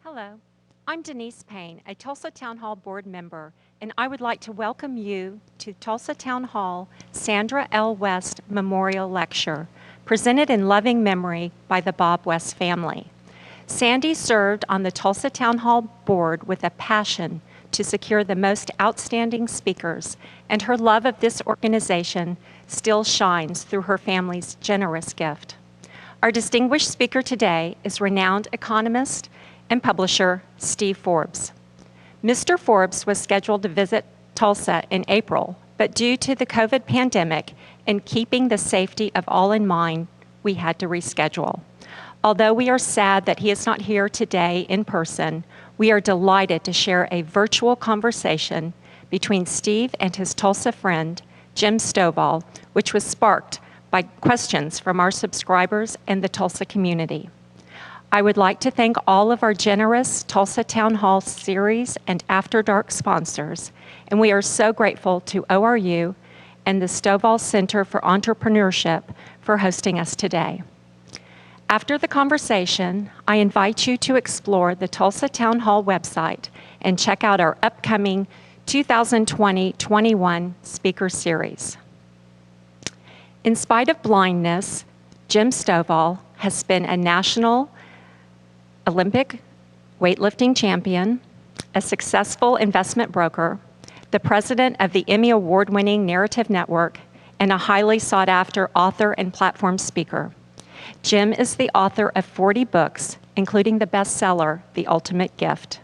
Hello, I'm Denise Payne, a Tulsa Town Hall board member, and I would like to welcome you to Tulsa Town Hall Sandra L. West Memorial Lecture, presented in loving memory by the Bob West family. Sandy served on the Tulsa Town Hall board with a passion to secure the most outstanding speakers, and her love of this organization still shines through her family's generous gift. Our distinguished speaker today is renowned economist and publisher Steve Forbes. Mr. Forbes was scheduled to visit Tulsa in April, but due to the COVID pandemic and keeping the safety of all in mind, we had to reschedule. Although we are sad that he is not here today in person, we are delighted to share a virtual conversation between Steve and his Tulsa friend, Jim Stovall, which was sparked by questions from our subscribers and the Tulsa community. I would like to thank all of our generous Tulsa Town Hall series and After Dark sponsors, and we are so grateful to ORU and the Stovall Center for Entrepreneurship for hosting us today. After the conversation, I invite you to explore the Tulsa Town Hall website and check out our upcoming 2020-21 speaker series. In spite of blindness, Jim Stovall has been a national Olympic weightlifting champion, a successful investment broker, the president of the Emmy Award-winning Narrative Network, and a highly sought-after author and platform speaker. Jim is the author of 40 books, including the bestseller, The Ultimate Gift.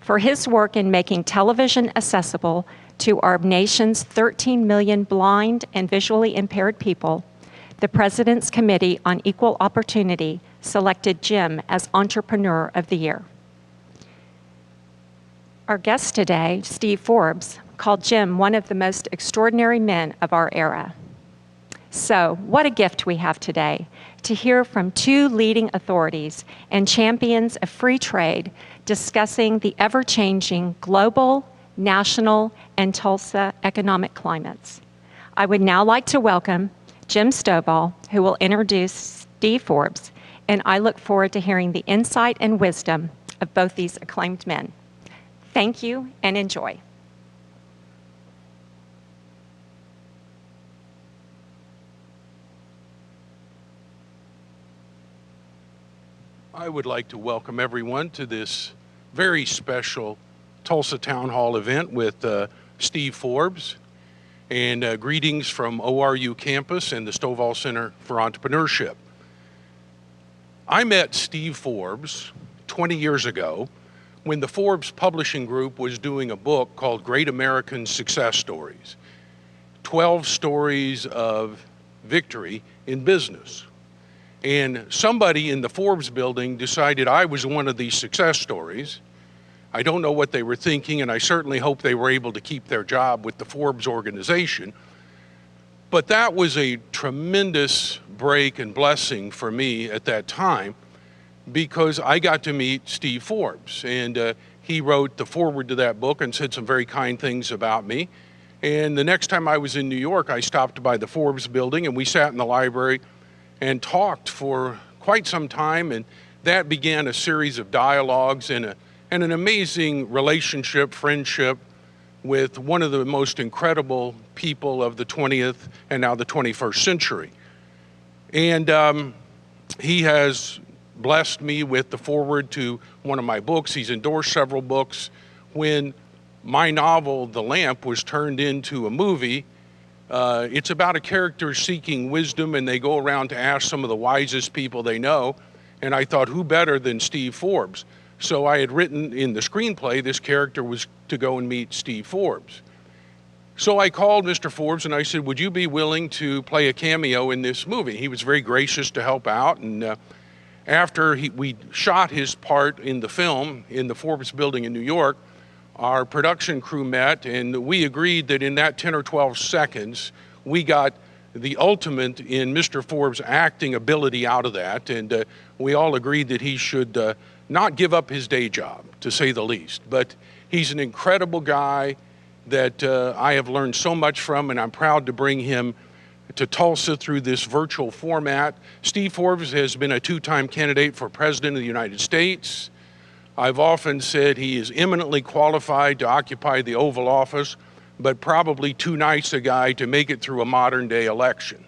For his work in making television accessible to our nation's 13 million blind and visually impaired people, the President's Committee on Equal Opportunity selected Jim as Entrepreneur of the Year. Our guest today, Steve Forbes, called Jim one of the most extraordinary men of our era. So, what a gift we have today to hear from two leading authorities and champions of free trade discussing the ever-changing global, national, and Tulsa economic climates. I would now like to welcome Jim Stovall, who will introduce Steve Forbes, and I look forward to hearing the insight and wisdom of both these acclaimed men. Thank you and enjoy. I would like to welcome everyone to this very special Tulsa Town Hall event with Steve Forbes, and greetings from ORU campus and the Stovall Center for Entrepreneurship. I met Steve Forbes 20 years ago when the Forbes Publishing Group was doing a book called Great American Success Stories, 12 stories of victory in business. And somebody in the Forbes building decided I was one of these success stories. I don't know what they were thinking, and I certainly hope they were able to keep their job with the Forbes organization. But that was a tremendous break and blessing for me at that time, because I got to meet Steve Forbes, and he wrote the foreword to that book and said some very kind things about me. And the next time I was in New York, I stopped by the Forbes building, and we sat in the library and talked for quite some time, and that began a series of dialogues and an amazing relationship, friendship with one of the most incredible people of the 20th and now the 21st century. And he has blessed me with the foreword to one of my books. He's endorsed several books. When my novel, The Lamp, was turned into a movie, it's about a character seeking wisdom, and they go around to ask some of the wisest people they know. And I thought, who better than Steve Forbes? So I had written in the screenplay, this character was to go and meet Steve Forbes. So I called Mr. Forbes and I said, would you be willing to play a cameo in this movie? He was very gracious to help out. And after we shot his part in the film in the Forbes building in New York, our production crew met, and we agreed that in that 10 or 12 seconds, we got the ultimate in Mr. Forbes' acting ability out of that, and we all agreed that he should not give up his day job, to say the least. But he's an incredible guy that I have learned so much from, and I'm proud to bring him to Tulsa through this virtual format. Steve Forbes has been a two-time candidate for President of the United States, I've often said he is eminently qualified to occupy the Oval Office, but probably too nice a guy to make it through a modern-day election.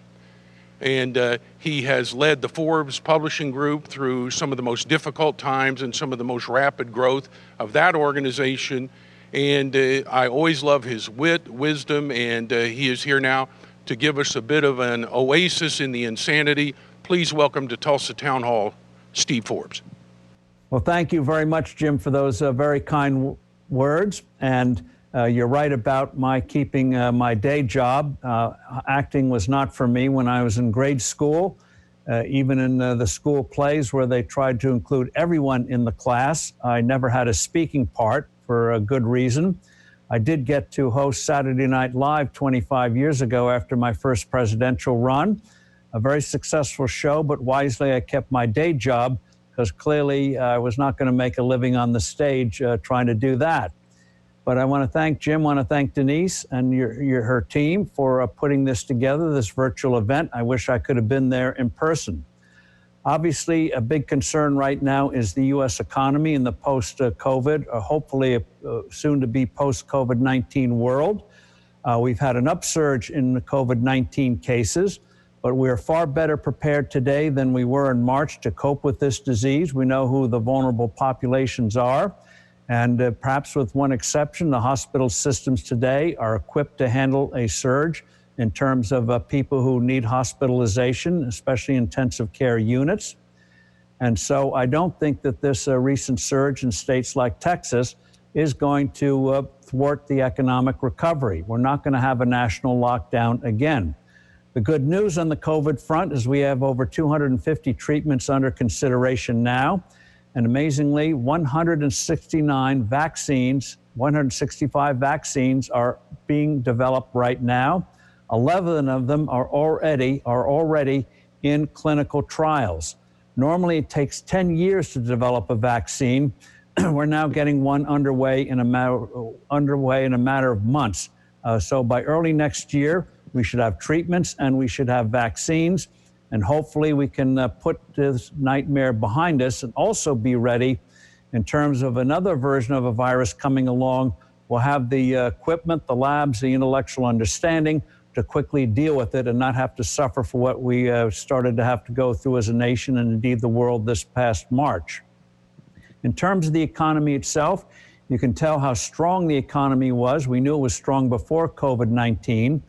And he has led the Forbes publishing group through some of the most difficult times and some of the most rapid growth of that organization. And I always love his wit, wisdom, and he is here now to give us a bit of an oasis in the insanity. Please welcome to Tulsa Town Hall, Steve Forbes. Well, thank you very much, Jim, for those very kind words. And you're right about my keeping my day job. Acting was not for me when I was in grade school, even in the school plays where they tried to include everyone in the class. I never had a speaking part for a good reason. I did get to host Saturday Night Live 25 years ago after my first presidential run. A very successful show, but wisely I kept my day job because clearly I was not going to make a living on the stage trying to do that. But I want to thank Jim, want to thank Denise and her team for putting this together, this virtual event. I wish I could have been there in person. Obviously, a big concern right now is the U.S. economy in the post-COVID, hopefully soon-to-be post-COVID-19 world. We've had an upsurge in the COVID-19 cases, but we are far better prepared today than we were in March to cope with this disease. We know who the vulnerable populations are. And perhaps with one exception, the hospital systems today are equipped to handle a surge in terms of people who need hospitalization, especially intensive care units. And so I don't think that this recent surge in states like Texas is going to thwart the economic recovery. We're not going to have a national lockdown again. The good news on the COVID front is we have over 250 treatments under consideration now. And amazingly, 165 vaccines are being developed right now. 11 of them are already in clinical trials. Normally, it takes 10 years to develop a vaccine. We're now getting one underway in a matter of months. So by early next year, we should have treatments and we should have vaccines. And hopefully we can put this nightmare behind us and also be ready in terms of another version of a virus coming along. We'll have the equipment, the labs, the intellectual understanding to quickly deal with it and not have to suffer for what we started to have to go through as a nation and indeed the world this past March. In terms of the economy itself, you can tell how strong the economy was. We knew it was strong before COVID-19.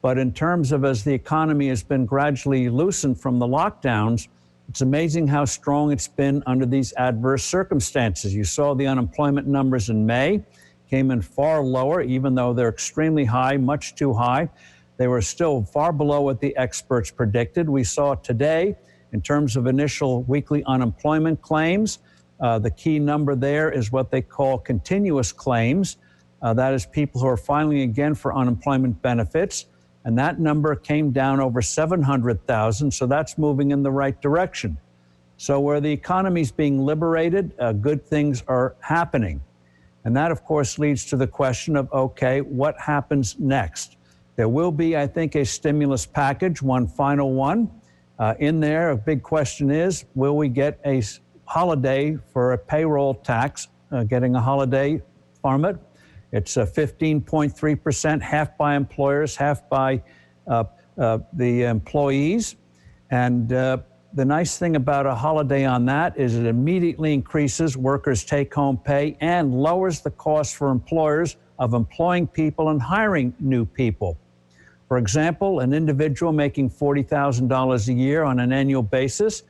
But in terms of as the economy has been gradually loosened from the lockdowns, it's amazing how strong it's been under these adverse circumstances. You saw the unemployment numbers in May came in far lower, even though they're extremely high, much too high. They were still far below what the experts predicted. We saw today, in terms of initial weekly unemployment claims, the key number there is what they call continuous claims. That is people who are filing again for unemployment benefits. And that number came down over 700,000, so that's moving in the right direction. So where the economy is being liberated, good things are happening. And that, of course, leads to the question of, okay, what happens next? There will be, I think, a stimulus package, one final one. In there, a big question is, will we get a holiday for a payroll tax, getting a holiday from it? It's 15.3%, half by employers, half by the employees. And the nice thing about a holiday on that is it immediately increases workers' take-home pay and lowers the cost for employers of employing people and hiring new people. For example, an individual making $40,000 a year on an annual basis,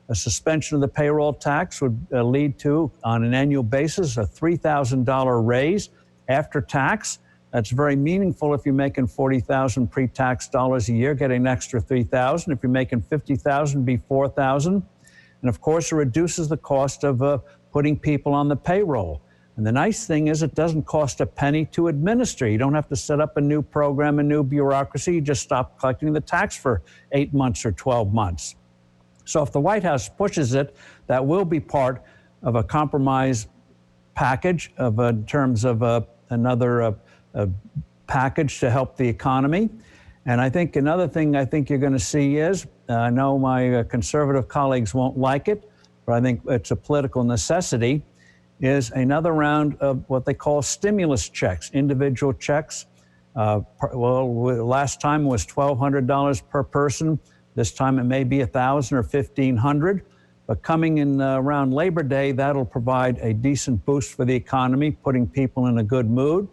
a suspension of the payroll tax would lead to, on an annual basis, a $3,000 raise. After tax, that's very meaningful if you're making $40,000 pre-tax dollars a year, getting an extra $3,000. If you're making $50,000, it'd be $4,000. And of course, it reduces the cost of putting people on the payroll. And the nice thing is it doesn't cost a penny to administer. You don't have to set up a new program, a new bureaucracy. You just stop collecting the tax for 8 months or 12 months. So if the White House pushes it, that will be part of a compromise package in terms of another package to help the economy. And I think another thing I think you're going to see is, I know my conservative colleagues won't like it, but I think it's a political necessity, is another round of what they call stimulus checks, individual checks. Last time was $1,200 per person. This time it may be $1,000 or $1,500. But coming in around Labor Day, that'll provide a decent boost for the economy, putting people in a good mood.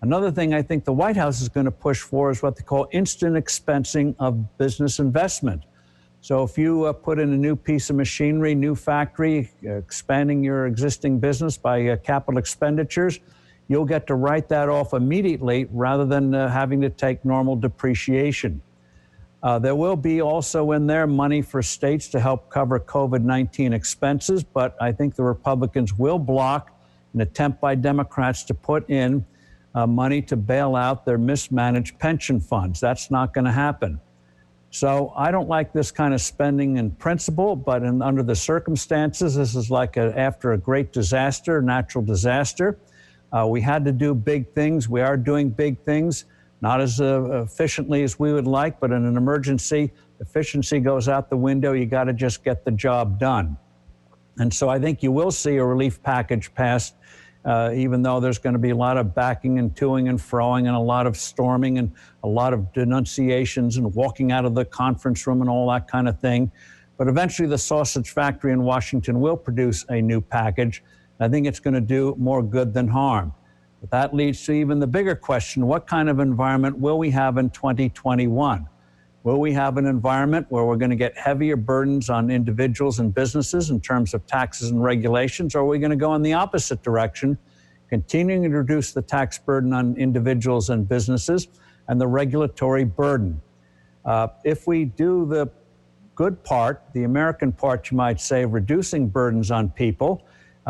Another thing I think the White House is going to push for is what they call instant expensing of business investment. So if you put in a new piece of machinery, new factory, expanding your existing business by capital expenditures, you'll get to write that off immediately rather than having to take normal depreciation. There will be also in there money for states to help cover COVID-19 expenses, but I think the Republicans will block an attempt by Democrats to put in money to bail out their mismanaged pension funds. That's not going to happen. So I don't like this kind of spending in principle, but under the circumstances, this is like after a great disaster, natural disaster. We had to do big things. We are doing big things, not as efficiently as we would like, but in an emergency, efficiency goes out the window. You got to just get the job done. And so I think you will see a relief package passed, even though there's going to be a lot of backing and toing and froing and a lot of storming and a lot of denunciations and walking out of the conference room and all that kind of thing. But eventually the sausage factory in Washington will produce a new package. I think it's going to do more good than harm. But that leads to even the bigger question: what kind of environment will we have in 2021? Will we have an environment where we're going to get heavier burdens on individuals and businesses in terms of taxes and regulations, or are we going to go in the opposite direction, continuing to reduce the tax burden on individuals and businesses and the regulatory burden? If we do the good part, the American part, you might say, of reducing burdens on people,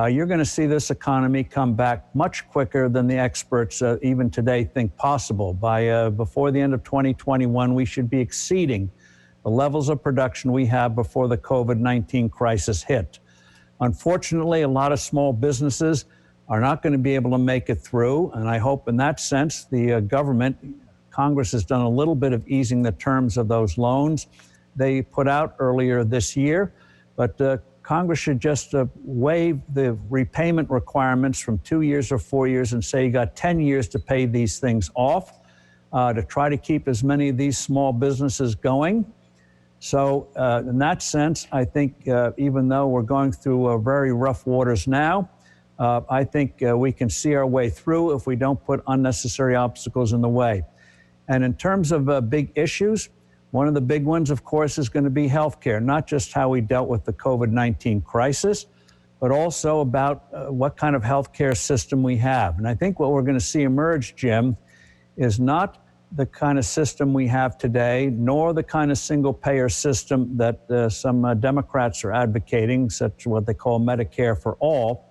you're going to see this economy come back much quicker than the experts even today think possible. By before the end of 2021, we should be exceeding the levels of production we had before the COVID-19 crisis hit. Unfortunately, a lot of small businesses are not going to be able to make it through, and I hope in that sense the Congress has done a little bit of easing the terms of those loans they put out earlier this year, but Congress should just waive the repayment requirements from 2 years or 4 years and say you got 10 years to pay these things off to try to keep as many of these small businesses going. So in that sense, I think even though we're going through very rough waters now, I think we can see our way through if we don't put unnecessary obstacles in the way. And in terms of big issues, one of the big ones, of course, is going to be healthcare, not just how we dealt with the COVID-19 crisis, but also about what kind of healthcare system we have. And I think what we're going to see emerge, Jim, is not the kind of system we have today, nor the kind of single-payer system that some Democrats are advocating, such as what they call Medicare for all,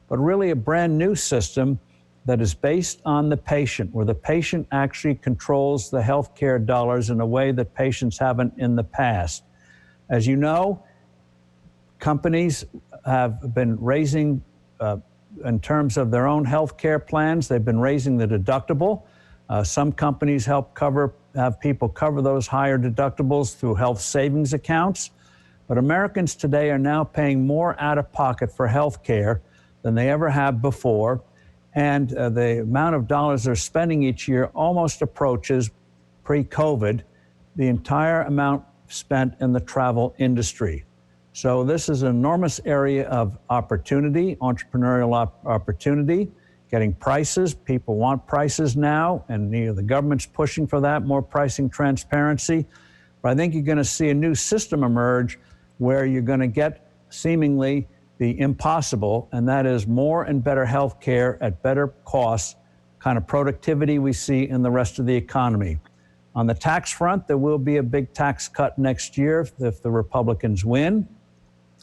but really a brand new system that is based on the patient, where the patient actually controls the healthcare dollars in a way that patients haven't in the past. As you know, companies have been raising, in terms of their own healthcare plans, they've been raising the deductible. Some companies have people cover those higher deductibles through health savings accounts. But Americans today are now paying more out of pocket for healthcare than they ever have before. And the amount of dollars they're spending each year almost approaches pre-COVID the entire amount spent in the travel industry. So this is an enormous area of opportunity, entrepreneurial opportunity, getting prices. People want prices now, and the government's pushing for that, more pricing transparency. But I think you're going to see a new system emerge where you're going to get seemingly the impossible, and that is more and better health care at better costs, kind of productivity we see in the rest of the economy. On the tax front, there will be a big tax cut next year if the Republicans win.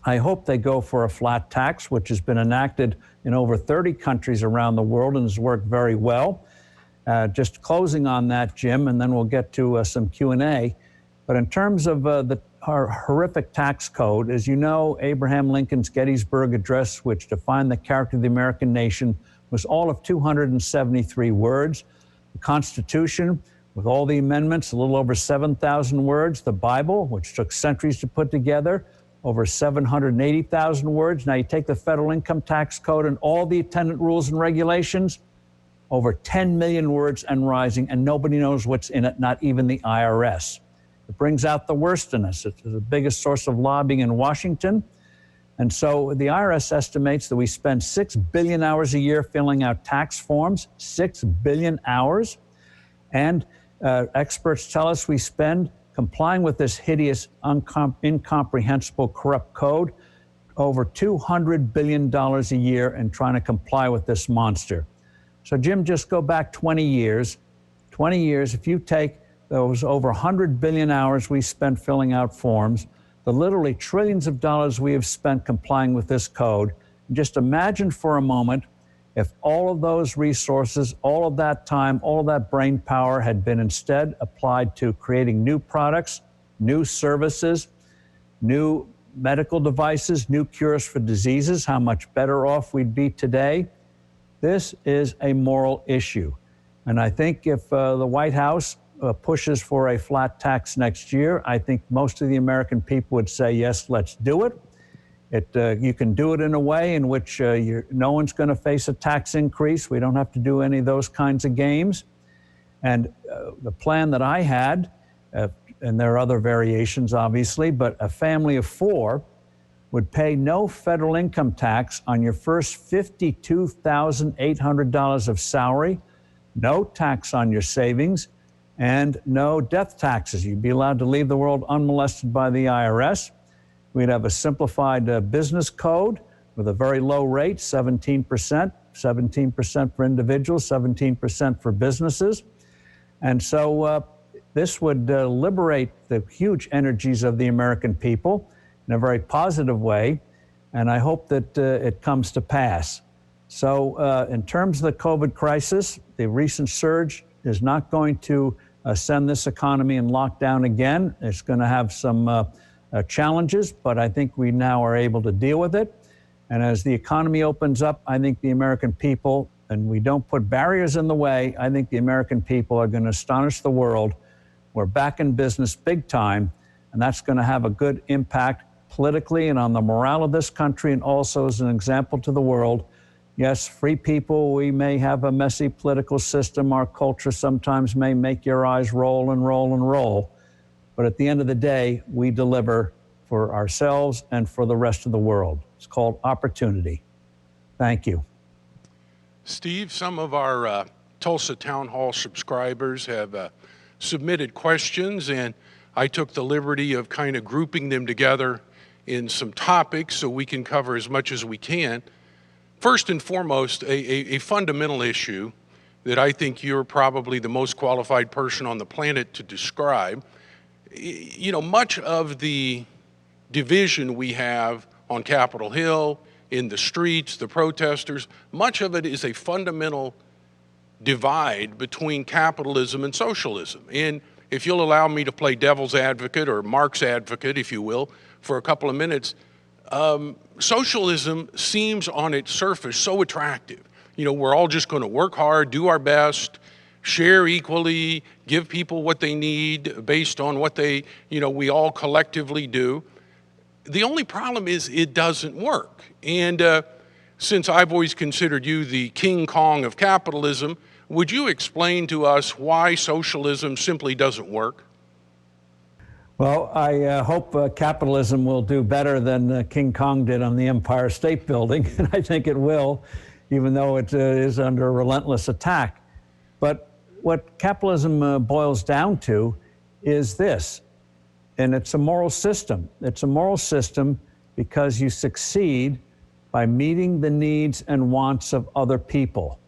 I hope they go for a flat tax, which has been enacted in over 30 countries around the world and has worked very well. Just closing on that, Jim, and then we'll get to some Q&A. But in terms of our horrific tax code, as you know, Abraham Lincoln's Gettysburg Address, which defined the character of the American nation, was all of 273 words. The Constitution, with all the amendments, a little over 7,000 words. The Bible, which took centuries to put together, over 780,000 words. Now you take the federal income tax code and all the attendant rules and regulations, over 10 million words and rising, and nobody knows what's in it, not even the IRS. It brings out the worst in us. It's the biggest source of lobbying in Washington. And so the IRS estimates that we spend 6 billion hours a year filling out tax forms, 6 billion hours. And experts tell us we spend, complying with this hideous, incomprehensible, corrupt code, over $200 billion a year in trying to comply with this monster. So Jim, just go back 20 years. 20 years, if you take those over 100 billion hours we spent filling out forms, the literally trillions of dollars we have spent complying with this code, and just imagine for a moment if all of those resources, all of that time, all of that brain power had been instead applied to creating new products, new services, new medical devices, new cures for diseases, how much better off we'd be today. This is a moral issue. And I think if the White House pushes for a flat tax next year, I think most of the American people would say, yes, let's do it. You can do it in a way in which no one's going to face a tax increase. We don't have to do any of those kinds of games. And the plan that I had, and there are other variations, obviously, but a family of 4 would pay no federal income tax on your first $52,800 of salary, no tax on your savings, and no death taxes. You'd be allowed to leave the world unmolested by the IRS. We'd have a simplified business code with a very low rate, 17%, 17% for individuals, 17% for businesses. And so this would liberate the huge energies of the American people in a very positive way, and I hope that it comes to pass. So in terms of the COVID crisis, the recent surge is not going to send this economy in lockdown again. It's going to have some challenges, but I think we now are able to deal with it. And as the economy opens up, I think the American people, and we don't put barriers in the way, I think the American people are going to astonish the world. We're back in business big time, and that's going to have a good impact politically and on the morale of this country, and also as an example to the world. Yes, free people, we may have a messy political system. Our culture sometimes may make your eyes roll and roll and roll. But at the end of the day, we deliver for ourselves and for the rest of the world. It's called opportunity. Thank you. Steve, some of our Tulsa Town Hall subscribers have submitted questions, and I took the liberty of kind of grouping them together in some topics so we can cover as much as we can. First and foremost, a fundamental issue that I think you're probably the most qualified person on the planet to describe. You know, much of the division we have on Capitol Hill, in the streets, the protesters, much of it is a fundamental divide between capitalism and socialism. And if you'll allow me to play devil's advocate, or Marx's advocate, if you will, for a couple of minutes, socialism seems on its surface so attractive. You know, we're all just going to work hard, do our best, share equally, give people what they need based on what they, we all collectively do. The only problem is it doesn't work. And since I've always considered you the King Kong of capitalism, would you explain to us why socialism simply doesn't work? Well, I hope capitalism will do better than King Kong did on the Empire State Building, and I think it will, even though it is under relentless attack. But what capitalism boils down to is this, and it's a moral system. It's a moral system because you succeed by meeting the needs and wants of other people.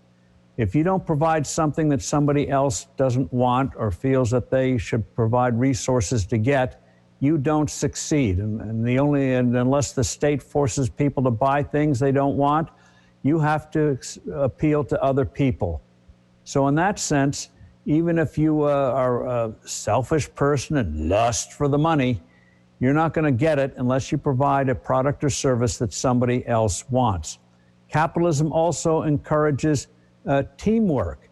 If you don't provide something that somebody else doesn't want or feels that they should provide resources to get, you don't succeed. And unless the state forces people to buy things they don't want, you have to appeal to other people. So in that sense, even if you are a selfish person and lust for the money, you're not going to get it unless you provide a product or service that somebody else wants. Capitalism also encourages teamwork.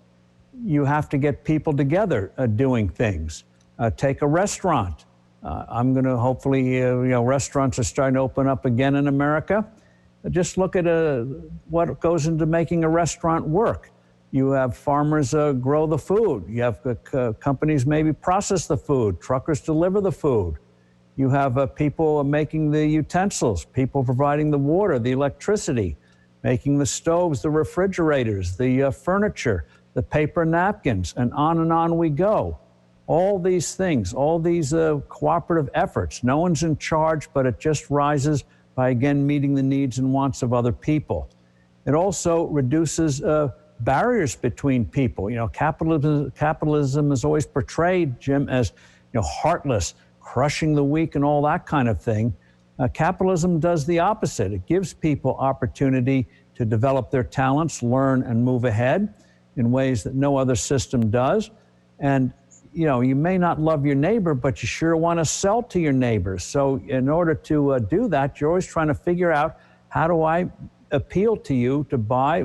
You have to get people together doing things. Take a restaurant. I'm going to hopefully, restaurants are starting to open up again in America. Just look at what goes into making a restaurant work. You have farmers grow the food. You have companies maybe process the food. Truckers deliver the food. You have people making the utensils, people providing the water, the electricity, making the stoves, the refrigerators, the furniture, the paper napkins, and on we go. All these things, all these cooperative efforts, no one's in charge, but it just rises by, again, meeting the needs and wants of other people. It also reduces barriers between people. Capitalism is always portrayed, Jim, as heartless, crushing the weak and all that kind of thing. Capitalism does the opposite. It gives people opportunity to develop their talents, learn, and move ahead in ways that no other system does. And you may not love your neighbor, but you sure want to sell to your neighbors. So in order to do that, you're always trying to figure out, how do I appeal to you to buy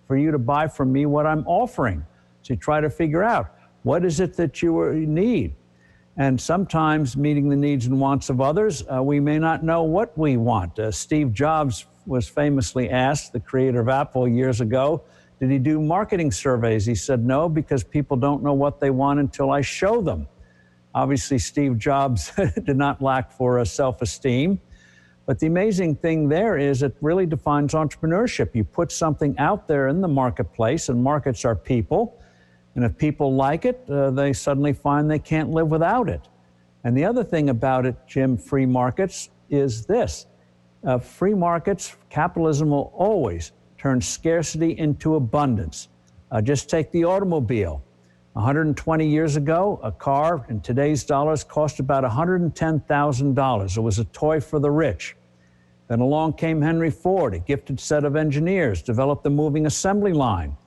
for you to buy from me what I'm offering? So you try to figure out, what is it that you need? And sometimes meeting the needs and wants of others, we may not know what we want. Steve Jobs was famously asked, the creator of Apple, years ago, did he do marketing surveys? He said, no, because people don't know what they want until I show them. Obviously, Steve Jobs did not lack for self-esteem. But the amazing thing there is it really defines entrepreneurship. You put something out there in the marketplace, and markets are people. And if people like it, they suddenly find they can't live without it. And the other thing about it, Jim, free markets, is this. Free markets, capitalism will always turn scarcity into abundance. Just take the automobile. 120 years ago, a car in today's dollars cost about $110,000. It was a toy for the rich. Then along came Henry Ford, a gifted set of engineers, developed the moving assembly line.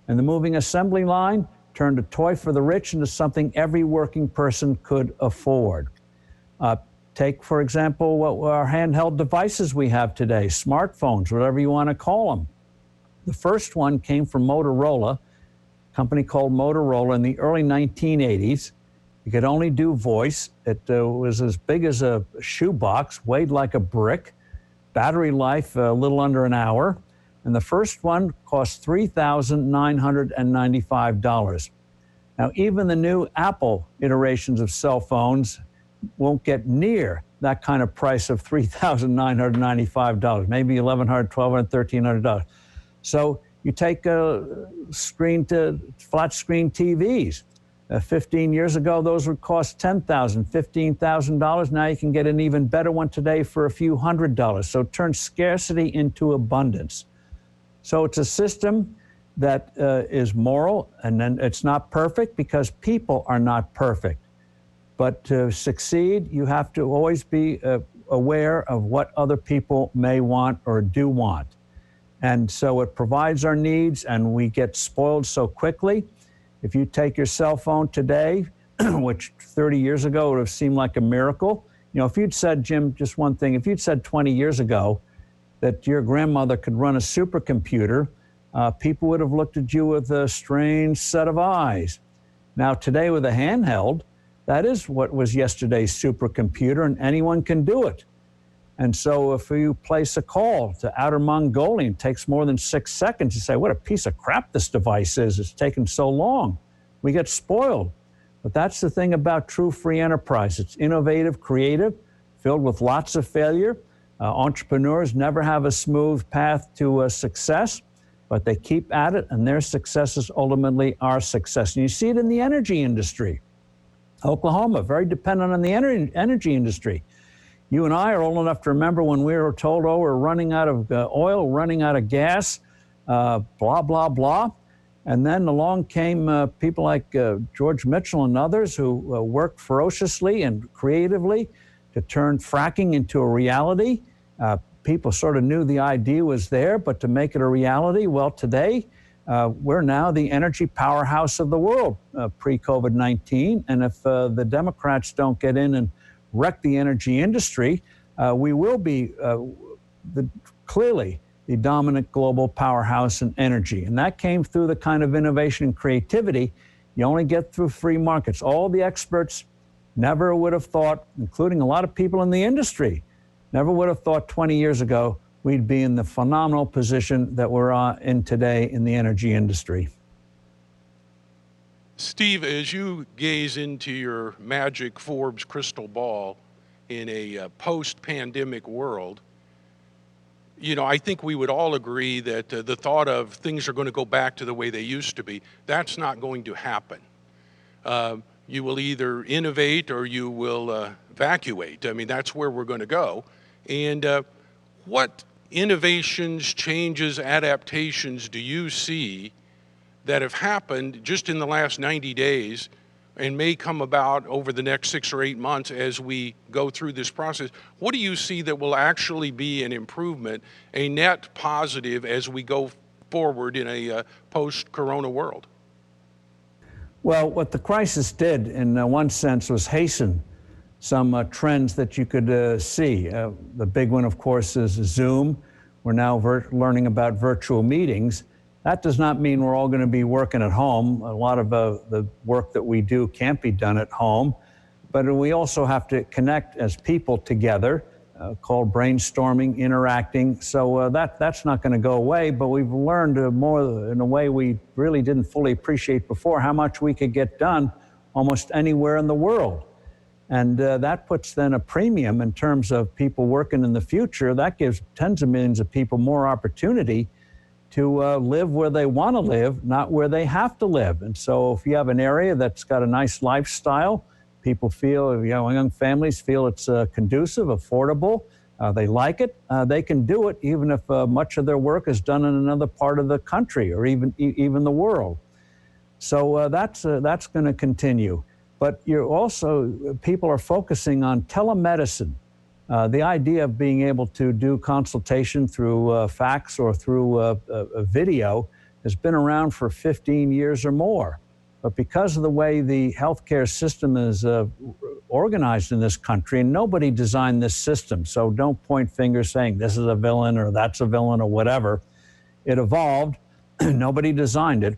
And the moving assembly line turned a toy for the rich into something every working person could afford. Take, for example, what our handheld devices we have today, smartphones, whatever you want to call them. The first one came from Motorola, a company called Motorola, in the early 1980s. You could only do voice. It was as big as a shoebox, weighed like a brick, battery life a little under an hour. And the first one cost $3,995. Now, even the new Apple iterations of cell phones won't get near that kind of price of $3,995, maybe $1,100, $1,200, $1,300. So you take flat screen TVs. 15 years ago, those would cost $10,000, $15,000. Now you can get an even better one today for a few $100s. So it turns scarcity into abundance. So it's a system that is moral, and then it's not perfect because people are not perfect. But to succeed, you have to always be aware of what other people may want or do want. And so it provides our needs, and we get spoiled so quickly. If you take your cell phone today, which 30 years ago would have seemed like a miracle, if you'd said, Jim, just one thing, if you'd said 20 years ago that your grandmother could run a supercomputer, people would have looked at you with a strange set of eyes. Now, today with a handheld, that is what was yesterday's supercomputer, and anyone can do it. And so if you place a call to Outer Mongolia, it takes more than 6 seconds. You say, what a piece of crap this device is. It's taken so long. We get spoiled. But that's the thing about true free enterprise. It's innovative, creative, filled with lots of failure. Entrepreneurs never have a smooth path to success, but they keep at it, and their success is ultimately our success. And you see it in the energy industry. Oklahoma, very dependent on the energy industry. You and I are old enough to remember when we were told, oh, we're running out of oil, running out of gas, blah, blah, blah. And then along came people like George Mitchell and others who worked ferociously and creatively to turn fracking into a reality. People sort of knew the idea was there, but to make it a reality, well, today, we're now the energy powerhouse of the world pre-COVID-19. And if the Democrats don't get in and wreck the energy industry, we will be clearly the dominant global powerhouse in energy. And that came through the kind of innovation and creativity you only get through free markets. All the experts Never would have thought, including a lot of people in the industry, never would have thought 20 years ago we'd be in the phenomenal position that we're in today in the energy industry. Steve, as you gaze into your magic Forbes crystal ball in a post-pandemic world, you know, I think we would all agree that the thought of things are going to go back to the way they used to be, that's not going to happen. You will either innovate or you will evacuate. I mean, that's where we're going to go. And what innovations, changes, adaptations do you see that have happened just in the last 90 days and may come about over the next 6 or 8 months as we go through this process? What do you see that will actually be an improvement, a net positive as we go forward in a post-corona world? Well, what the crisis did in one sense was hasten some trends that you could see. The big one, of course, is Zoom. We're now learning about virtual meetings. That does not mean we're all going to be working at home. A lot of the work that we do can't be done at home, but we also have to connect as people together, called brainstorming, interacting. So that's not going to go away, but we've learned more in a way we really didn't fully appreciate before, how much we could get done almost anywhere in the world. And that puts then a premium in terms of people working in the future. That gives tens of millions of people more opportunity to live where they want to live, not where they have to live. And so if you have an area that's got a nice lifestyle, people feel, you know, young families feel it's conducive, affordable, they like it, they can do it even if much of their work is done in another part of the country or even the world. So that's going to continue. But you're also, people are focusing on telemedicine. The idea of being able to do consultation through fax or through a video has been around for 15 years or more. But because of the way the healthcare system is organized in this country, and nobody designed this system, so don't point fingers saying this is a villain or that's a villain or whatever. It evolved, nobody designed it.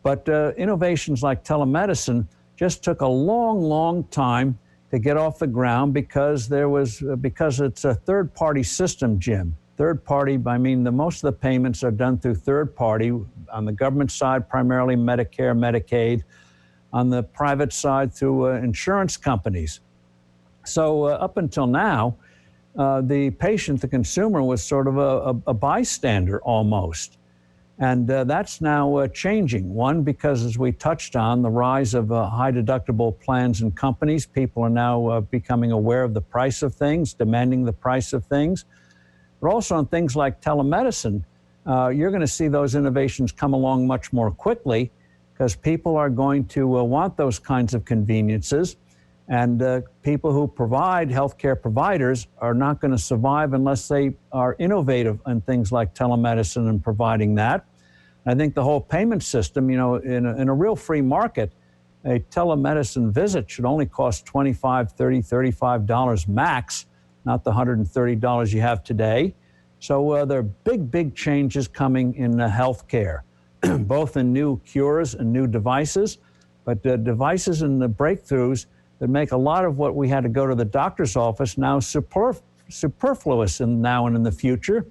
But innovations like telemedicine just took a long, long time to get off the ground because it's a third-party system, Jim. Third party, I mean, most of the payments are done through third party. On the government side, primarily Medicare, Medicaid. On the private side, through insurance companies. So up until now, the patient, the consumer, was sort of a bystander almost. And that's now changing. One, because as we touched on, the rise of high deductible plans and companies, people are now becoming aware of the price of things, demanding the price of things. But also on things like telemedicine, you're going to see those innovations come along much more quickly because people are going to want those kinds of conveniences. And people who provide healthcare providers are not going to survive unless they are innovative in things like telemedicine and providing that. I think the whole payment system, you know, in a real free market, a telemedicine visit should only cost $25, $30, $35 max, not the $130 you have today. So there are big, big changes coming in healthcare, both in new cures and new devices, but devices and the breakthroughs that make a lot of what we had to go to the doctor's office now superfluous now and in the future,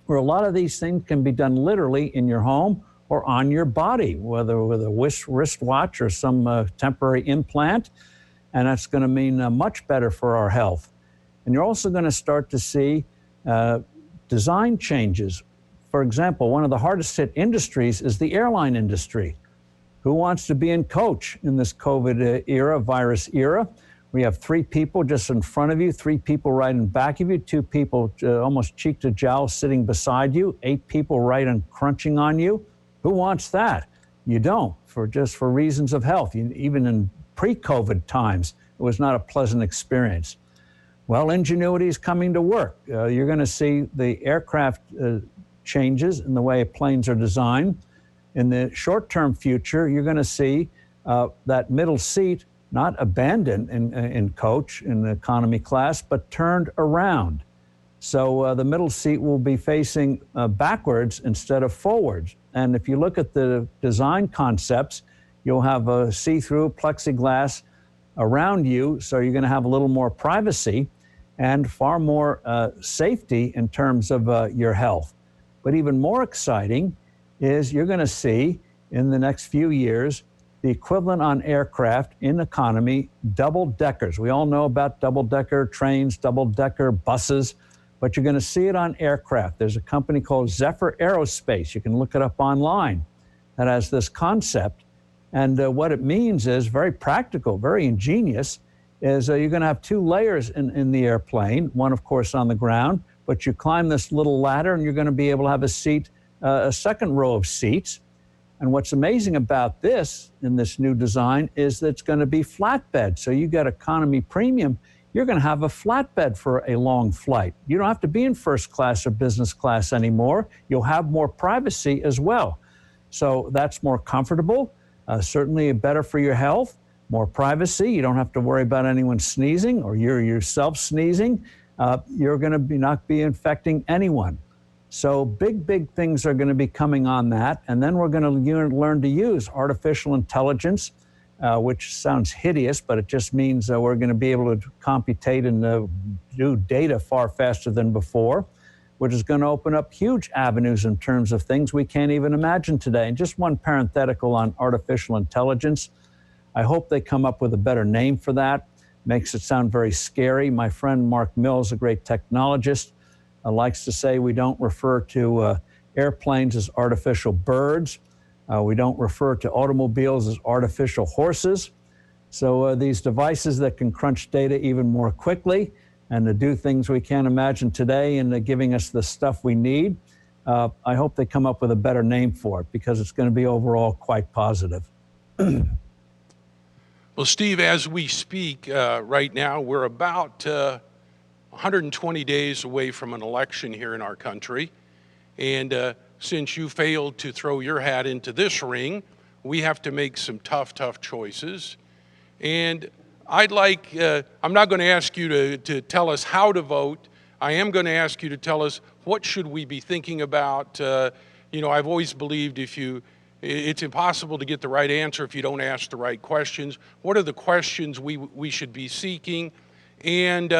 where a lot of these things can be done literally in your home or on your body, whether with a wristwatch or some temporary implant, and that's going to mean much better for our health. And you're also going to start to see design changes. For example, one of the hardest hit industries is the airline industry. Who wants to be in coach in this COVID era, virus era? We have 3 people just in front of you, 3 people right in back of you, 2 people almost cheek to jowl sitting beside you, 8 people right and crunching on you. Who wants that? You don't, just for reasons of health. Even in pre-COVID times, it was not a pleasant experience. Well, ingenuity is coming to work. You're going to see the aircraft changes in the way planes are designed. In the short-term future, you're going to see that middle seat not abandoned in coach, in the economy class, but turned around. So the middle seat will be facing backwards instead of forwards. And if you look at the design concepts, you'll have a see-through plexiglass around you, so you're going to have a little more privacy and far more safety in terms of your health. But even more exciting is you're going to see in the next few years the equivalent on aircraft in economy, double-deckers. We all know about double-decker trains, double-decker buses, but you're going to see it on aircraft. There's a company called Zephyr Aerospace. You can look it up online that has this concept. And what it means is very practical, very ingenious, is you're going to have two layers in the airplane, one, of course, on the ground, but you climb this little ladder and you're going to be able to have a seat, a second row of seats. And what's amazing about this in this new design is that it's going to be flatbed. So you get economy premium, you're going to have a flatbed for a long flight. You don't have to be in first class or business class anymore. You'll have more privacy as well. So that's more comfortable, certainly better for your health, more privacy. You don't have to worry about anyone sneezing or you're yourself sneezing. You're going to not be infecting anyone. So big things are going to be coming on that. And then we're going to learn to use artificial intelligence, which sounds hideous, but it just means we're going to be able to computate and do data far faster than before, which is going to open up huge avenues in terms of things we can't even imagine today. And just one parenthetical on artificial intelligence. I hope they come up with a better name for that. Makes it sound very scary. My friend Mark Mills, a great technologist, likes to say we don't refer to airplanes as artificial birds. We don't refer to automobiles as artificial horses. So these devices that can crunch data even more quickly and to do things we can't imagine today and giving us the stuff we need, I hope they come up with a better name for it because it's going to be overall quite positive. Well, Steve, as we speak right now, we're about 120 days away from an election here in our country. And since you failed to throw your hat into this ring, we have to make some tough choices. And I'm not going to ask you to tell us how to vote. I am going to ask you to tell us what should we be thinking about. I've always believed it's impossible to get the right answer if you don't ask the right questions. What are the questions we should be seeking? And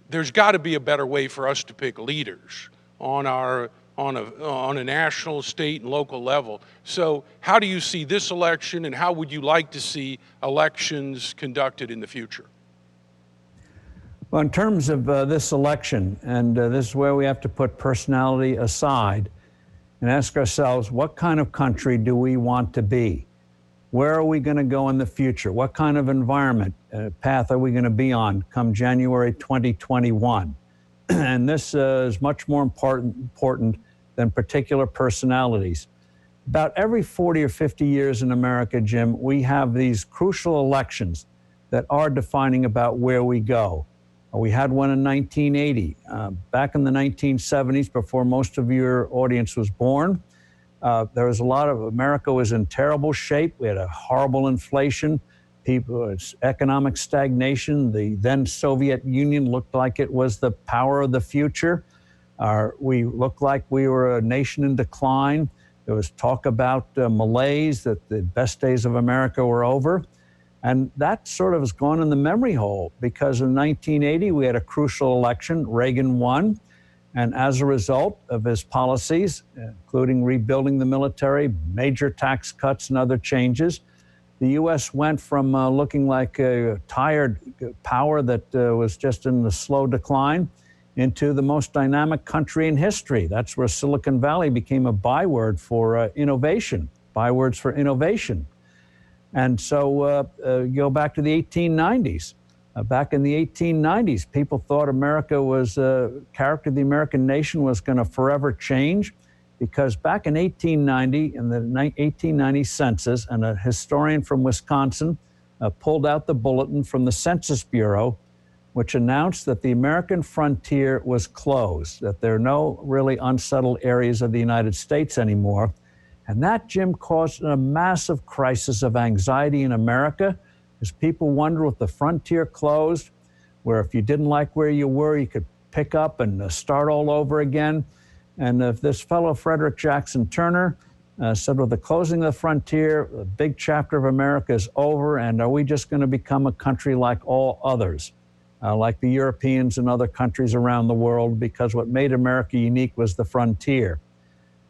there's got to be a better way for us to pick leaders on a national, state, and local level. So how do you see this election, and how would you like to see elections conducted in the future? Well, in terms of this election, and this is where we have to put personality aside and ask ourselves, what kind of country do we want to be? Where are we going to go in the future? What kind of environment, path are we going to be on come January 2021? And this is much more important than particular personalities. About every 40 or 50 years in America, Jim, we have these crucial elections that are defining about where we go. We had one in 1980. Back in the 1970s, before most of your audience was born, there was America was in terrible shape. We had a horrible inflation, economic stagnation. The then Soviet Union looked like it was the power of the future. We looked like we were a nation in decline. There was talk about malaise, that the best days of America were over. And that sort of has gone in the memory hole because in 1980, we had a crucial election. Reagan won. And as a result of his policies, including rebuilding the military, major tax cuts and other changes, the U.S. went from looking like a tired power that was just in the slow decline into the most dynamic country in history. That's where Silicon Valley became a bywords for innovation. And so go back to the 1890s. Back in the 1890s, people thought character of the American nation was going to forever change because back in 1890, in the 1890 census, and a historian from Wisconsin pulled out the bulletin from the Census Bureau, which announced that the American frontier was closed, that there are no really unsettled areas of the United States anymore. And that, Jim, caused a massive crisis of anxiety in America as people wondered with the frontier closed, where if you didn't like where you were, you could pick up and start all over again. And if this fellow, Frederick Jackson Turner, said, with the closing of the frontier, the big chapter of America is over, and are we just going to become a country like all others, like the Europeans and other countries around the world, because what made America unique was the frontier.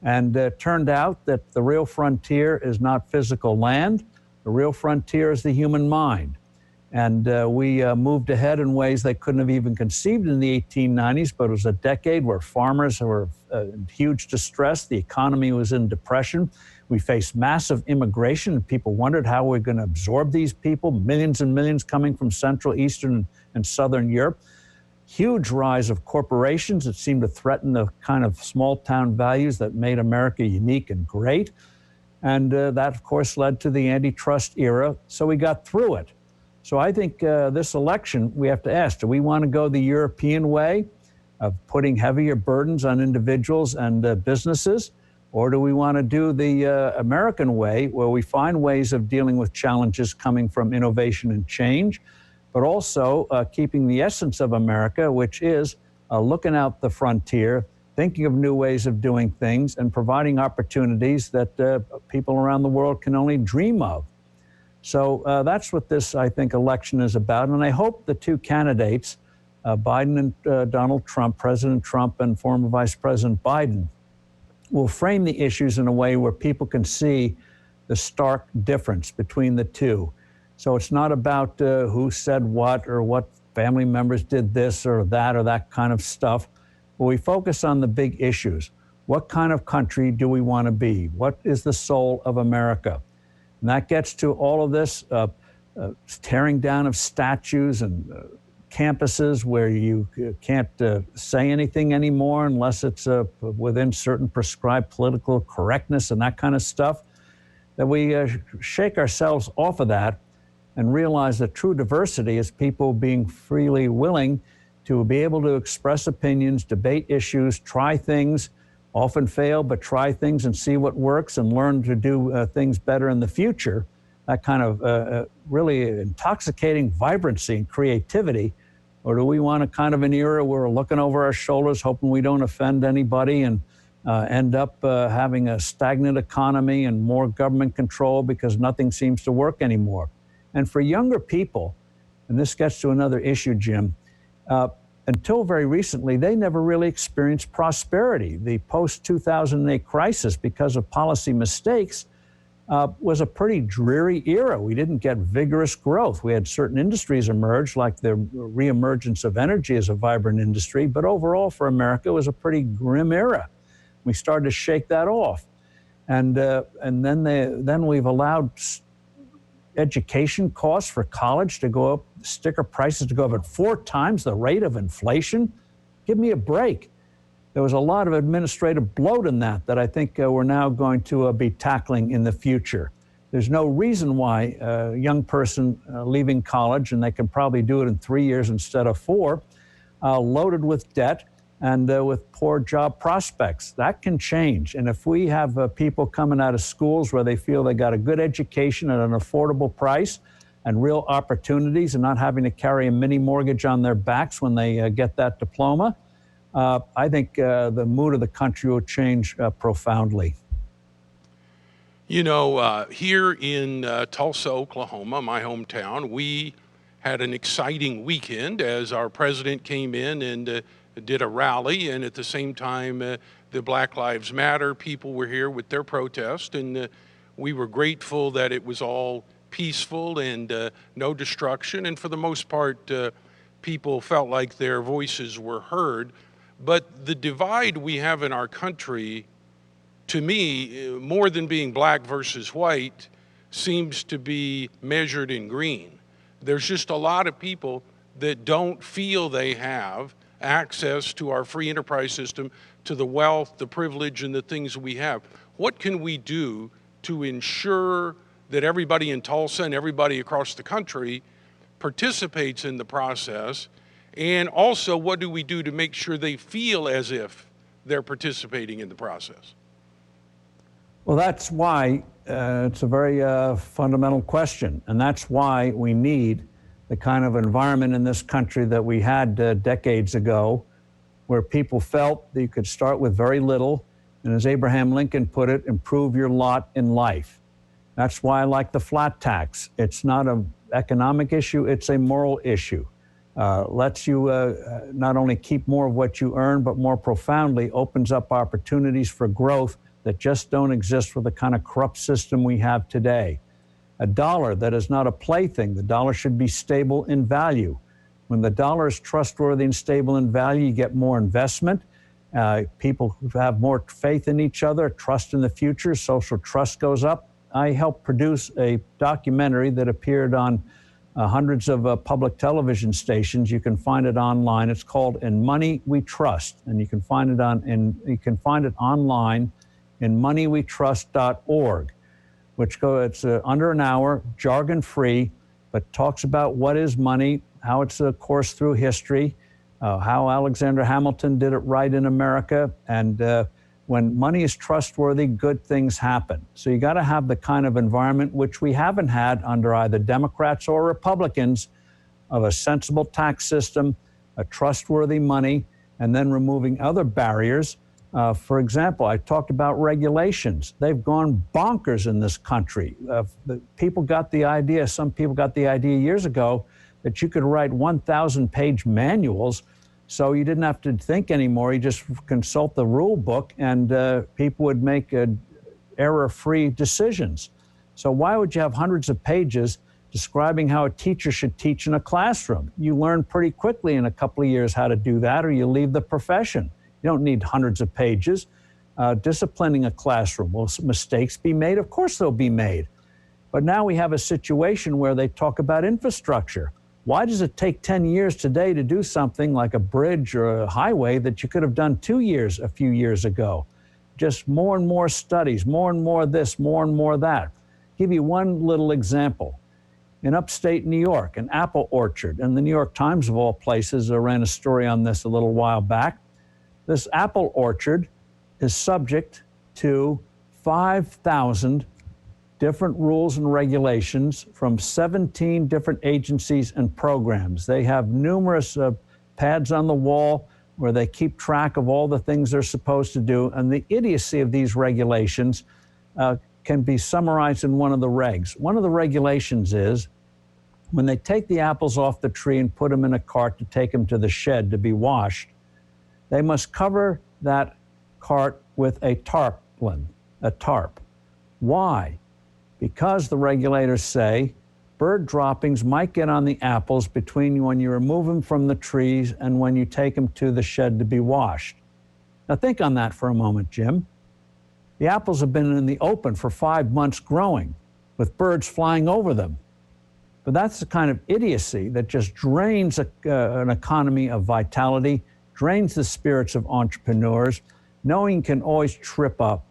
And it turned out that the real frontier is not physical land. The real frontier is the human mind. And we moved ahead in ways they couldn't have even conceived in the 1890s, but it was a decade where farmers were in huge distress. The economy was in depression. We faced massive immigration, and people wondered how we're going to absorb these people, millions and millions coming from Central, Eastern, and Southern Europe. Huge rise of corporations that seemed to threaten the kind of small-town values that made America unique and great. And that, of course, led to the antitrust era, so we got through it. So I think this election, we have to ask, do we want to go the European way of putting heavier burdens on individuals and businesses? Or do we want to do the American way, where we find ways of dealing with challenges coming from innovation and change, but also keeping the essence of America, which is looking out the frontier, thinking of new ways of doing things, and providing opportunities that people around the world can only dream of. So that's what this, I think, election is about. And I hope the two candidates, Biden and Donald Trump, President Trump and former Vice President Biden, will frame the issues in a way where people can see the stark difference between the two. So it's not about who said what or what family members did this or that kind of stuff. But we focus on the big issues. What kind of country do we want to be? What is the soul of America? And that gets to all of this tearing down of statues and campuses where you can't say anything anymore unless it's within certain prescribed political correctness and that kind of stuff, that we shake ourselves off of that and realize that true diversity is people being freely willing to be able to express opinions, debate issues, try things, often fail, but try things and see what works and learn to do things better in the future. That kind of really intoxicating vibrancy and creativity. Or do we want a kind of an era where we're looking over our shoulders, hoping we don't offend anybody, and end up having a stagnant economy and more government control because nothing seems to work anymore? And for younger people, and this gets to another issue, Jim, until very recently, they never really experienced prosperity. The post-2008 crisis, because of policy mistakes, was a pretty dreary era. We didn't get vigorous growth. We had certain industries emerge, like the reemergence of energy as a vibrant industry, but overall for America, it was a pretty grim era. We started to shake that off. And then we've allowed education costs for college to go up, sticker prices to go up at 4 times the rate of inflation. Give me a break. There was a lot of administrative bloat in that I think we're now going to be tackling in the future. There's no reason why a young person leaving college, and they can probably do it in 3 years instead of 4, loaded with debt and with poor job prospects. That can change. And if we have people coming out of schools where they feel they got a good education at an affordable price and real opportunities and not having to carry a mini mortgage on their backs when they get that diploma, I think the mood of the country will change profoundly. You know, here in Tulsa, Oklahoma, my hometown, we had an exciting weekend as our president came in and did a rally, and at the same time, the Black Lives Matter people were here with their protest, and we were grateful that it was all peaceful and no destruction, and for the most part, people felt like their voices were heard. But the divide we have in our country, to me, more than being black versus white, seems to be measured in green. There's just a lot of people that don't feel they have access to our free enterprise system, to the wealth, the privilege, and the things we have. What can we do to ensure that everybody in Tulsa and everybody across the country participates in the process? And also, what do we do to make sure they feel as if they're participating in the process? Well, that's why it's a very fundamental question. And that's why we need the kind of environment in this country that we had decades ago, where people felt that you could start with very little And as Abraham Lincoln put it, improve your lot in life. That's why I like the flat tax. It's not an economic issue, it's a moral issue. Lets you not only keep more of what you earn, but more profoundly opens up opportunities for growth that just don't exist with the kind of corrupt system we have today. A dollar that is not a plaything. The dollar should be stable in value. When the dollar is trustworthy and stable in value, you get more investment. People have more faith in each other, trust in the future, social trust goes up. I helped produce a documentary that appeared on hundreds of public television stations. You can find it online. It's called "In Money We Trust," and you can find it online in moneywetrust.org, which it's under an hour, jargon-free, but talks about what is money, how it's a course through history, how Alexander Hamilton did it right in America, and when money is trustworthy, good things happen. So you got to have the kind of environment which we haven't had under either Democrats or Republicans, of a sensible tax system, a trustworthy money, and then removing other barriers. For example, I talked about regulations. They've gone bonkers in this country. People got the idea, some people got the idea years ago, that you could write 1,000-page manuals so you didn't have to think anymore. You just consult the rule book and people would make error-free decisions. So why would you have hundreds of pages describing how a teacher should teach in a classroom? You learn pretty quickly in a couple of years how to do that, or you leave the profession. You don't need hundreds of pages. Disciplining a classroom. Will mistakes be made? Of course they'll be made. But now we have a situation where they talk about infrastructure. Why does it take 10 years today to do something like a bridge or a highway that you could have done 2 years a few years ago? Just more and more studies, more and more this, more and more that. Give you one little example. In upstate New York, an apple orchard, and the New York Times of all places ran a story on this a little while back. This apple orchard is subject to 5,000 different rules and regulations from 17 different agencies and programs. They have numerous pads on the wall where they keep track of all the things they're supposed to do. And the idiocy of these regulations can be summarized in one of the regs. One of the regulations is when they take the apples off the tree and put them in a cart to take them to the shed to be washed, they must cover that cart with a tarpaulin, a tarp. Why? Because the regulators say bird droppings might get on the apples between when you remove them from the trees and when you take them to the shed to be washed. Now think on that for a moment, Jim. The apples have been in the open for 5 months growing, with birds flying over them. But that's the kind of idiocy that just drains an economy of vitality, drains the spirits of entrepreneurs, knowing you can always trip up.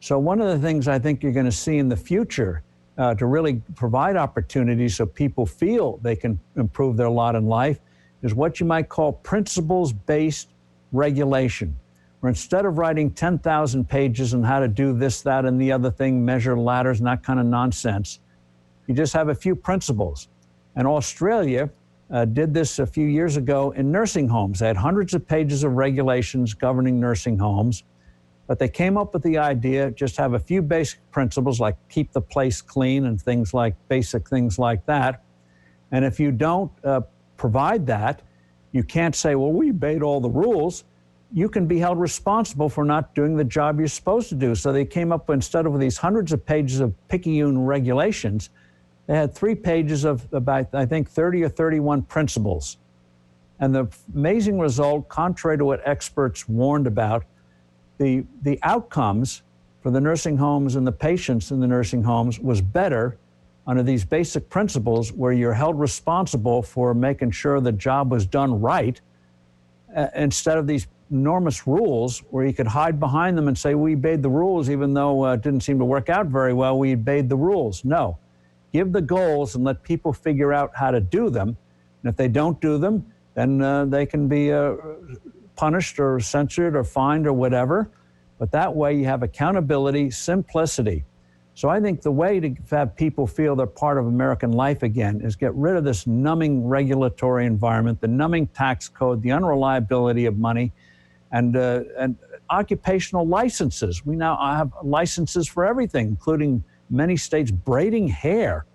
So one of the things I think you're going to see in the future to really provide opportunities so people feel they can improve their lot in life is what you might call principles-based regulation, where instead of writing 10,000 pages on how to do this, that, and the other thing, measure ladders and that kind of nonsense, you just have a few principles. And Australia did this a few years ago in nursing homes. They had hundreds of pages of regulations governing nursing homes. But they came up with the idea, just have a few basic principles like keep the place clean and basic things like that. And if you don't provide that, you can't say, well, we obeyed all the rules. You can be held responsible for not doing the job you're supposed to do. So they came up, instead of these hundreds of pages of picayune regulations, they had 3 pages of about, I think, 30 or 31 principles. And the amazing result, contrary to what experts warned about, the outcomes for the nursing homes and the patients in the nursing homes was better under these basic principles where you're held responsible for making sure the job was done right, instead of these enormous rules where you could hide behind them and say, we obeyed the rules even though it didn't seem to work out very well, we obeyed the rules. No, give the goals and let people figure out how to do them. And if they don't do them, then they can be punished or censored or fined or whatever. But that way you have accountability, simplicity. So I think the way to have people feel they're part of American life again is get rid of this numbing regulatory environment, the numbing tax code, the unreliability of money, and occupational licenses. We now have licenses for everything, including many states braiding hair.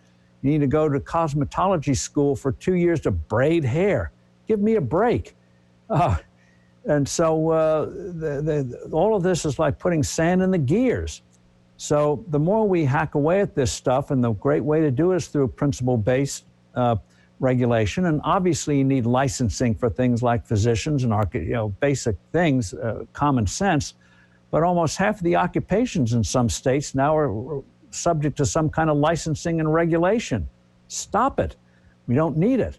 You need to go to cosmetology school for 2 years to braid hair. Give me a break. And so all of this is like putting sand in the gears. So the more we hack away at this stuff, and the great way to do it is through principle-based regulation. And obviously you need licensing for things like physicians and basic things, common sense. But almost half of the occupations in some states now are subject to some kind of licensing and regulation. Stop it. We don't need it.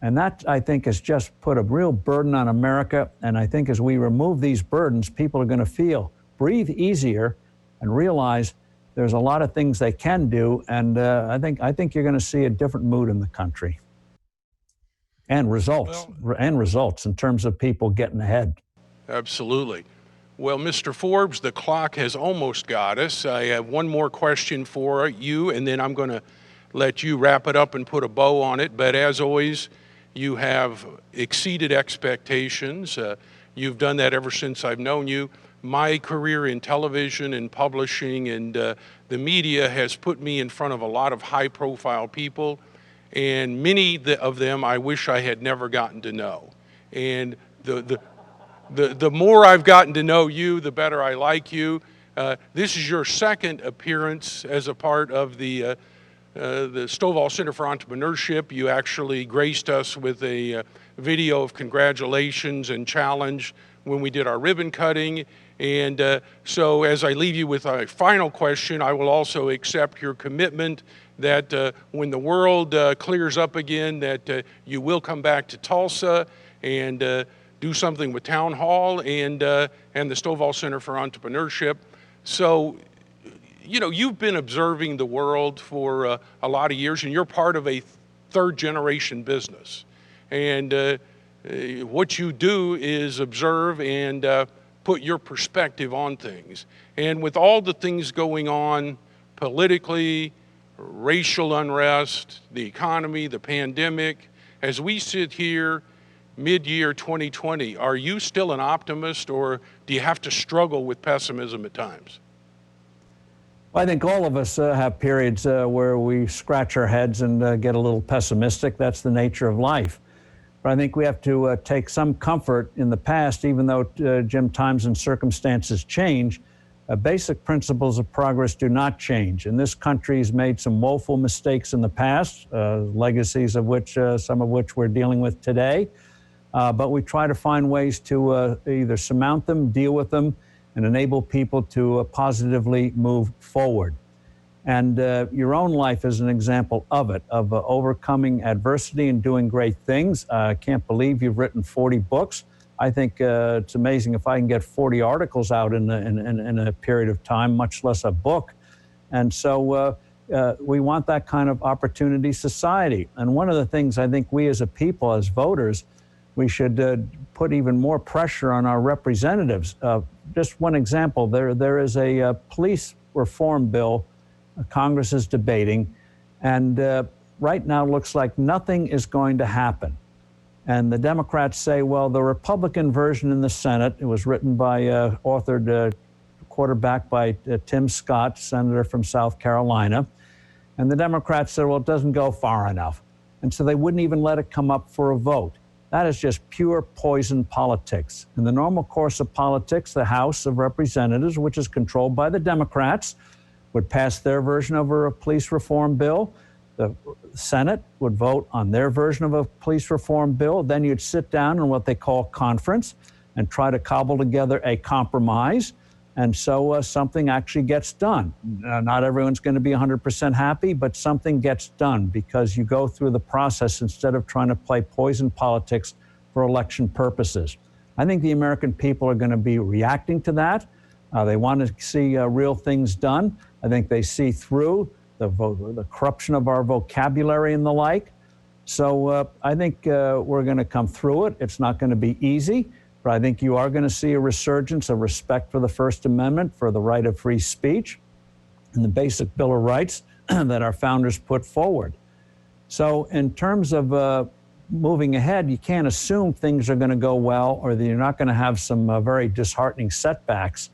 And that, I think, has just put a real burden on America. And I think as we remove these burdens, people are going to breathe easier and realize there's a lot of things they can do. And I think you're going to see a different mood in the country. And results in terms of people getting ahead. Absolutely. Well, Mr. Forbes, the clock has almost got us. I have one more question for you, and then I'm going to let you wrap it up and put a bow on it. But as always, you have exceeded expectations. You've done that ever since I've known you. My career in television and publishing and the media has put me in front of a lot of high-profile people, and many of them I wish I had never gotten to know. And the more I've gotten to know you, the better I like you. This is your second appearance as a part of the Stovall Center for Entrepreneurship. You actually graced us with a video of congratulations and challenge when we did our ribbon cutting. And so as I leave you with a final question, I will also accept your commitment that when the world clears up again, that you will come back to Tulsa and do something with Town Hall and the Stovall Center for Entrepreneurship. So, you've been observing the world for a lot of years, and you're part of a third-generation business. And what you do is observe and put your perspective on things. And with all the things going on politically, racial unrest, the economy, the pandemic, as we sit here mid-year 2020, are you still an optimist, or do you have to struggle with pessimism at times? Well, I think all of us have periods where we scratch our heads and get a little pessimistic. That's the nature of life. But I think we have to take some comfort in the past, even though, Jim, times and circumstances change. Basic principles of progress do not change. And this country has made some woeful mistakes in the past, legacies of which, some of which we're dealing with today. But we try to find ways to either surmount them, deal with them, and enable people to positively move forward. And your own life is an example of it, of overcoming adversity and doing great things. I can't believe you've written 40 books. I think it's amazing if I can get 40 articles out in a period of time, much less a book. And so we want that kind of opportunity society. And one of the things I think we as a people, as voters, we should put even more pressure on our representatives. Just one example, there is a police reform bill Congress is debating, and right now it looks like nothing is going to happen. And the Democrats say, well, the Republican version in the Senate, it was written by, authored, quarterback by Tim Scott, senator from South Carolina. And the Democrats said, well, it doesn't go far enough. And so they wouldn't even let it come up for a vote. That is just pure poison politics. In the normal course of politics, the House of Representatives, which is controlled by the Democrats, would pass their version of a police reform bill. The Senate would vote on their version of a police reform bill. Then you'd sit down in what they call conference and try to cobble together a compromise. And so something actually gets done. Not everyone's going to be 100% happy, but something gets done because you go through the process instead of trying to play poison politics for election purposes. I think the American people are going to be reacting to that. They want to see real things done. I think they see through the corruption of our vocabulary and the like. So I think we're going to come through it. It's not going to be easy, but I think you are going to see a resurgence of respect for the First Amendment, for the right of free speech, and the basic Bill of Rights that our founders put forward. So in terms of moving ahead, you can't assume things are going to go well or that you're not going to have some very disheartening setbacks.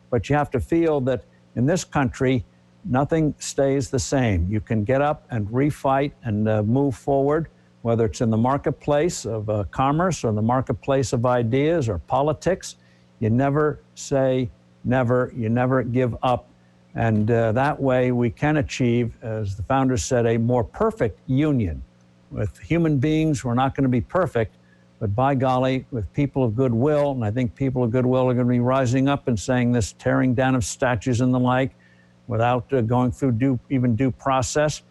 But you have to feel that in this country, nothing stays the same. You can get up and refight and move forward, whether it's in the marketplace of commerce or the marketplace of ideas or politics. You never say never. You never give up. And that way we can achieve, as the founders said, a more perfect union. With human beings, we're not going to be perfect, but by golly, with people of goodwill, and I think people of goodwill are going to be rising up and saying this tearing down of statues and the like without going through due process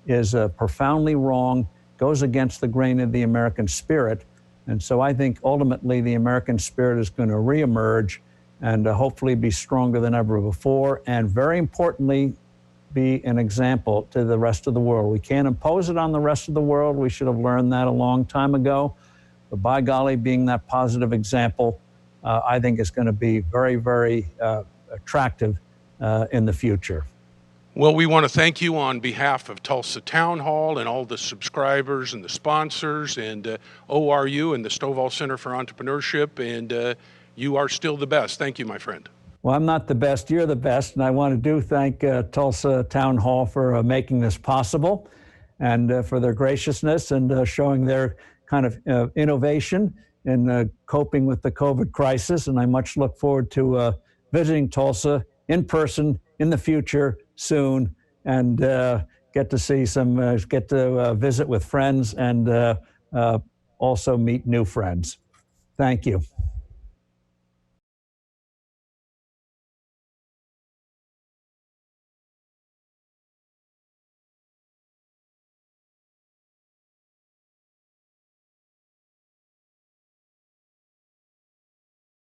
is profoundly wrong, goes against the grain of the American spirit. And so I think ultimately the American spirit is going to reemerge and hopefully be stronger than ever before, and very importantly, be an example to the rest of the world. We can't impose it on the rest of the world. We should have learned that a long time ago. But by golly, being that positive example, I think is going to be very, very attractive in the future. Well, we want to thank you on behalf of Tulsa Town Hall and all the subscribers and the sponsors and ORU and the Stovall Center for Entrepreneurship. And you are still the best. Thank you, my friend. Well, I'm not the best. You're the best. And I want to thank Tulsa Town Hall for making this possible and for their graciousness and showing their kind of innovation in coping with the COVID crisis. And I much look forward to visiting Tulsa in person in the future soon and get to visit with friends and also meet new friends. Thank you.